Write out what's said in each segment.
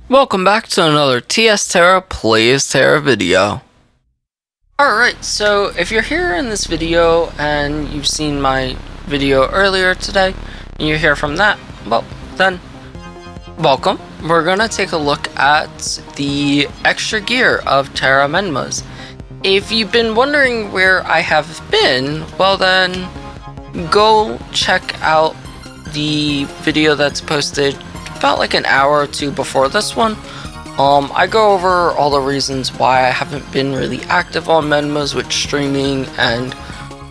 Welcome back to another Tera Plays Tera video. Alright, so if you're here in this video and you've seen my video earlier today, and you're here from that, well, then, welcome. We're gonna take a look at the extra gear of Tera Menma's. If you've been wondering where I have been, well then, go check out the video that's posted about like an hour or two before this one. I go over all the reasons why I haven't been really active on Menmas with streaming and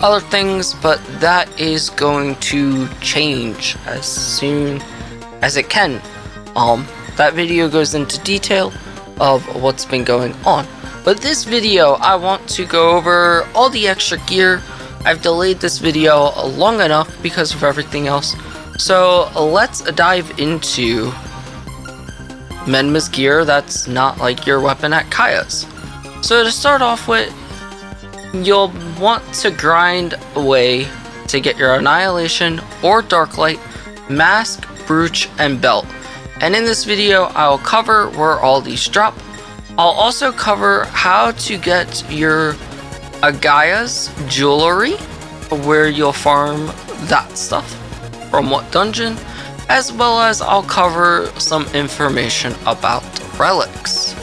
other things, but that is going to change as soon as it can. That video goes into detail of what's been going on. But this video, I want to go over all the extra gear. I've delayed this video long enough because of everything else. So let's dive into Menma's gear that's not like your weapon at Kaya's. So to start off with, you'll want to grind away to get your Annihilation or Darklight, Mask, Brooch, and Belt. And in this video, I'll cover where all these drop. I'll also cover how to get your Agaya's jewelry, where you'll farm that stuff, from what dungeon, as well as I'll cover some information about relics.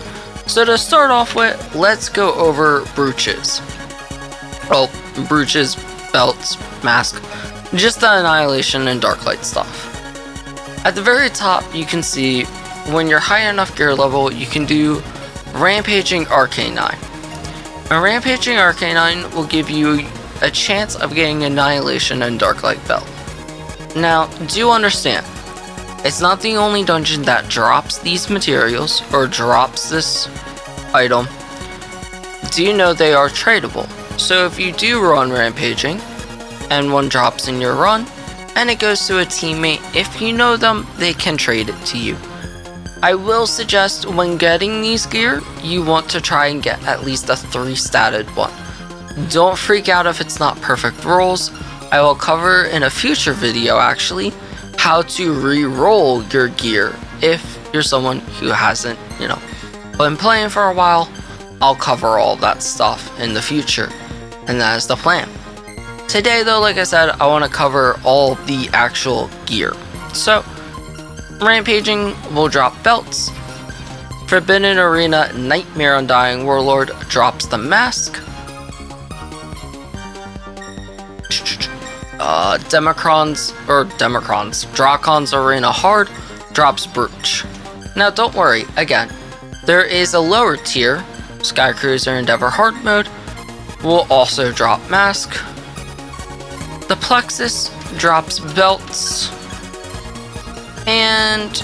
So to start off with, let's go over brooches. Well, brooches, belts, mask, just the Annihilation and Darklight stuff. At the very top, you can see when you're high enough gear level, you can do Rampaging Arcanine. A Rampaging Arcanine will give you a chance of getting Annihilation and Darklight Belt. Now, do understand, it's not the only dungeon that drops these materials or drops this item. Do you know they are tradable? So if you do run Rampaging and one drops in your run and it goes to a teammate, if you know them, they can trade it to you. I will suggest when getting these gear, you want to try and get at least a 3-statted one. Don't freak out if it's not perfect rolls. I will cover in a future video actually how to re-roll your gear if you're someone who hasn't, been playing for a while. I'll cover all that stuff in the future, and that is the plan. Today though, like I said, I want to cover all the actual gear. So, Rampaging will drop belts. Forbidden Arena Nightmare Undying Warlord drops the mask. Dracon's Arena Hard drops Brooch. Now don't worry, again, there is a lower tier, Sky Cruiser Endeavor Hard Mode, will also drop Mask. The Plexus drops belts. And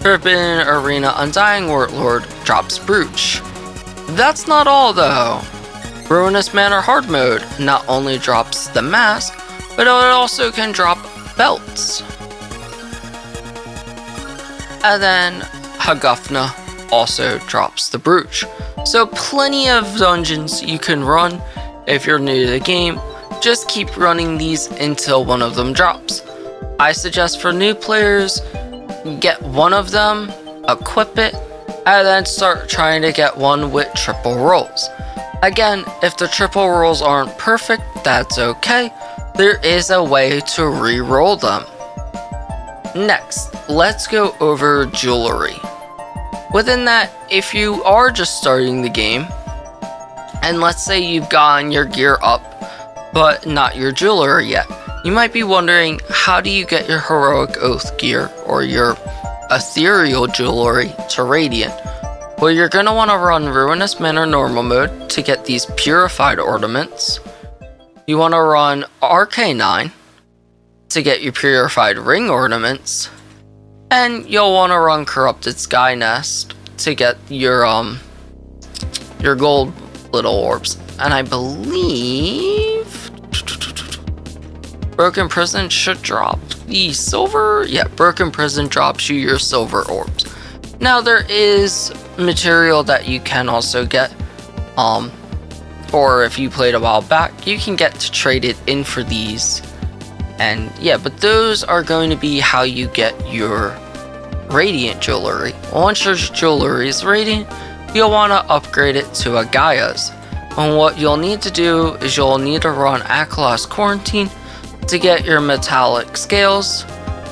Forbidden Arena Undying Warlord drops Brooch. That's not all though. Ruinous Manor Hard Mode not only drops the mask, but it also can drop belts. And then Hagufna also drops the Brooch. So plenty of dungeons you can run if you're new to the game. Just keep running these until one of them drops. I suggest for new players, get one of them, equip it, and then start trying to get one with triple rolls. Again, if the triple rolls aren't perfect, that's okay. There is a way to re-roll them. Next, let's go over jewelry. Within that, if you are just starting the game, and let's say you've gotten your gear up, but not your jewelry yet, you might be wondering, how do you get your Heroic Oath gear or your ethereal jewelry to Radiant? Well, you're going to want to run Ruinous Manor Normal Mode to get these Purified Ornaments. You want to run Arcanine to get your Purified Ring Ornaments. And you'll want to run Corrupted Sky Nest to get your gold little orbs. And I believe Broken Prison should drop the silver. Yeah, Broken Prison drops you your silver orbs. Now there is material that you can also get, or if you played a while back, you can get to trade it in for these. And yeah, but those are going to be how you get your radiant jewelry. Once your jewelry is radiant, you'll want to upgrade it to a Gaia's. And what you'll need to do is you'll need to run Aquilous Quarantine to get your metallic scales,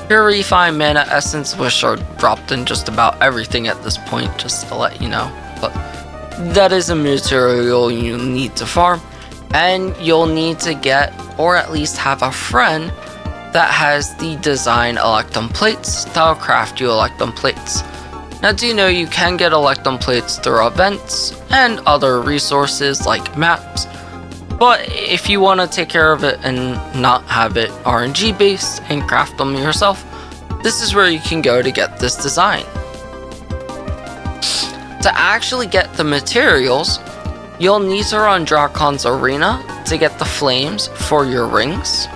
your refined mana essence, which are dropped in just about everything at this point, just to let you know. But that is a material you need to farm, and you'll need to get, or at least have a friend that has the design Electrum plates that'll craft you Electrum plates. Now, do you know you can get Electrum plates through events and other resources like maps, but if you want to take care of it and not have it RNG based and craft them yourself, this is where you can go to get this design. To actually get the materials, you'll need to run Dracon's Arena to get the flames for your rings.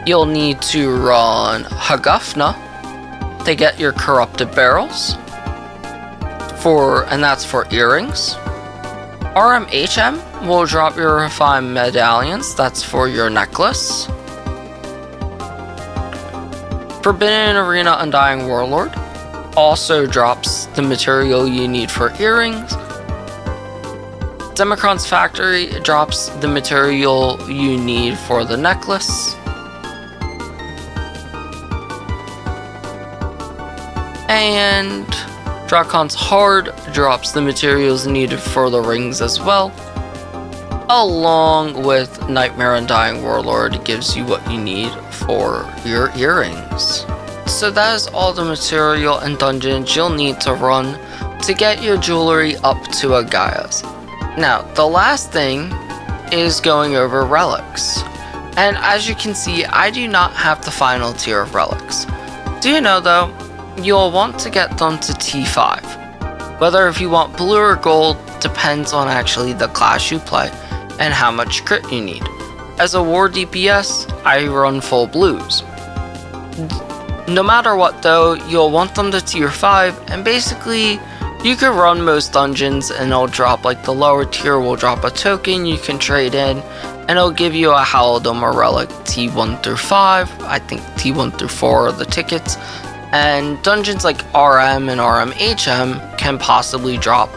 You'll need to run Hagufna to get your corrupted barrels, and that's for earrings. RMHM will drop your refined medallions, that's for your necklace. Forbidden Arena Undying Warlord also drops the material you need for earrings. Democron's Factory drops the material you need for the necklace. And Dracon's Hard drops the materials needed for the rings as well, along with Nightmare Undying Warlord gives you what you need for your earrings. So that is all the material and dungeons you'll need to run to get your jewelry up to a Gaia's. Now, the last thing is going over relics. And as you can see, I do not have the final tier of relics. Do you know though, you'll want to get them to T5. Whether if you want blue or gold depends on actually the class you play and how much crit you need. As a war DPS, I run full blues. No matter what though, you'll want them to tier 5, and basically you can run most dungeons and it'll drop, like the lower tier will drop a token you can trade in, and it'll give you a Halidom or Relic T1 through 5, I think T1 through 4 are the tickets, and dungeons like RM and RMHM can possibly drop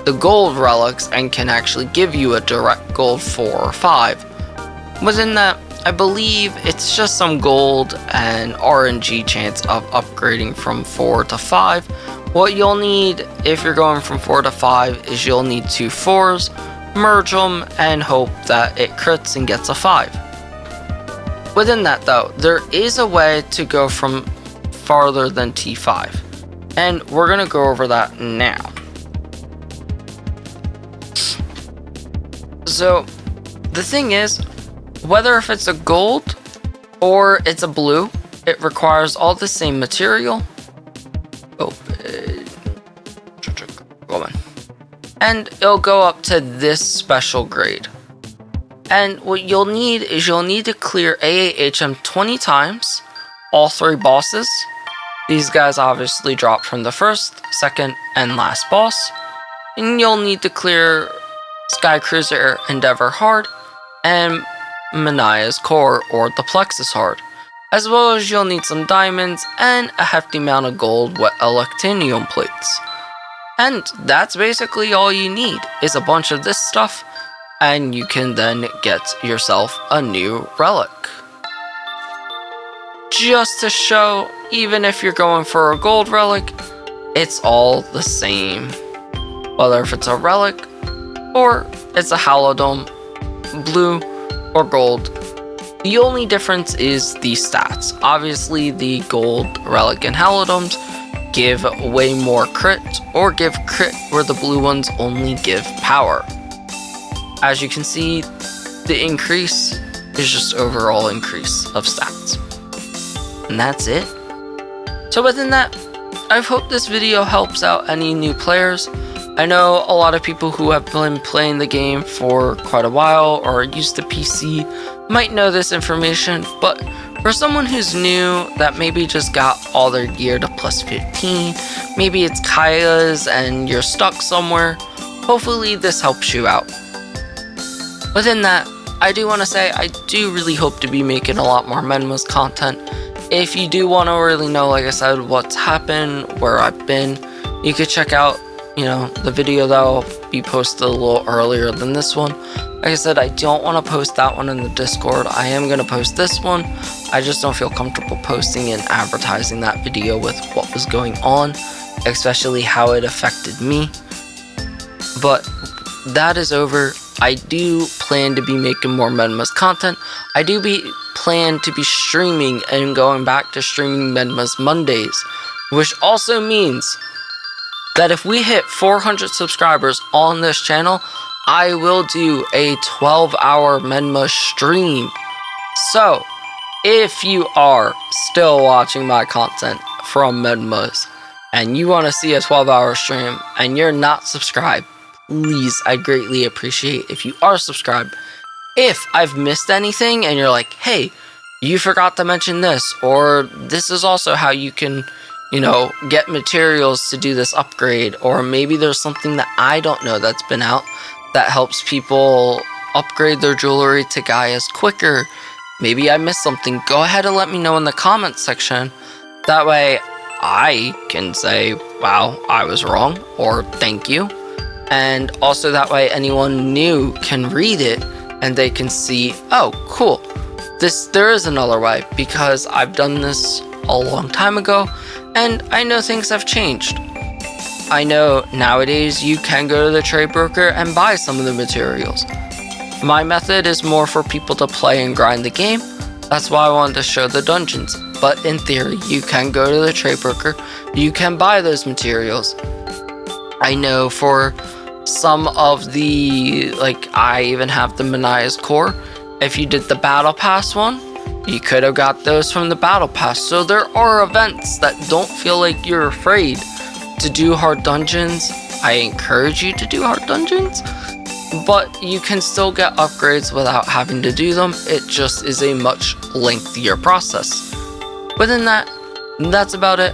the gold relics and can actually give you a direct gold 4 or 5. Within that, I believe it's just some gold and RNG chance of upgrading from 4 to 5. What you'll need if you're going from 4 to 5 is you'll need 2 4s, merge them, and hope that it crits and gets a 5. Within that though, there is a way to go from farther than T5, and we're gonna go over that now. So the thing is, whether if it's a gold or it's a blue, it requires all the same material. And it'll go up to this special grade. And what you'll need is you'll need to clear AAHM 20 times, all 3 bosses. These guys obviously drop from the first, second, and last boss. And you'll need to clear Sky Cruiser Endeavor Hard and Manaya's Core or the Plexus Hard, as well as you'll need some diamonds and a hefty amount of gold with Electinium plates. And that's basically all you need, is a bunch of this stuff, and you can then get yourself a new relic. Just to show, even if you're going for a gold relic, it's all the same. Whether if it's a relic, or it's a Halidom, blue, or gold. The only difference is the stats. Obviously, the gold relic and Halidoms give way more crit, or give crit where the blue ones only give power. As you can see, the increase is just overall increase of stats. And that's it. So within that, I hope this video helps out any new players. I know a lot of people who have been playing the game for quite a while or are used to PC might know this information, but for someone who's new that maybe just got all their gear to plus 15, maybe it's Kaya's and you're stuck somewhere, hopefully this helps you out. Within that, I do want to say I do really hope to be making a lot more Menma's content, if you do want to really know, like I said, what's happened, where I've been, you could check out, you know, the video that will be posted a little earlier than this one. Like I said, I don't want to post that one in the Discord. I am going to post this one. I just don't feel comfortable posting and advertising that video with what was going on, especially how it affected me. But that is over. I do plan to be making more Menmas content. I do plan to be streaming and going back to streaming Menmas Mondays, which also means that if we hit 400 subscribers on this channel, I will do a 12-hour Menma stream. So, if you are still watching my content from Menmas and you want to see a 12-hour stream and you're not subscribed, please, I'd greatly appreciate if you are subscribed. If I've missed anything and you're like, hey, you forgot to mention this, or this is also how you can, you know, get materials to do this upgrade, or maybe there's something that I don't know that's been out that helps people upgrade their jewelry to Gaia's quicker. Maybe I missed something. Go ahead and let me know in the comments section. That way I can say, wow, I was wrong, or thank you. And also that way anyone new can read it and they can see, oh, cool. There is another way, because I've done this a long time ago and I know things have changed. I know nowadays you can go to the trade broker and buy some of the materials. My method is more for people to play and grind the game. That's why I wanted to show the dungeons. But in theory, you can go to the trade broker, you can buy those materials. I know for some of the, like, I even have the Mania's core. If you did the battle pass one, you could have got those from the battle pass. So there are events that don't feel like you're afraid to do hard dungeons. I encourage you to do hard dungeons, but you can still get upgrades without having to do them. It just is a much lengthier process. Within that, that's about it.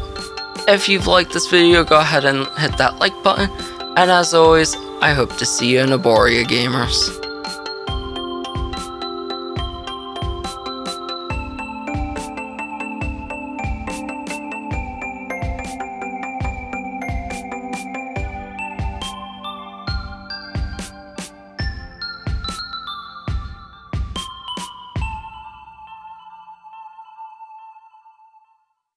If you've liked this video, go ahead and hit that like button. And as always, I hope to see you in Aboria, gamers.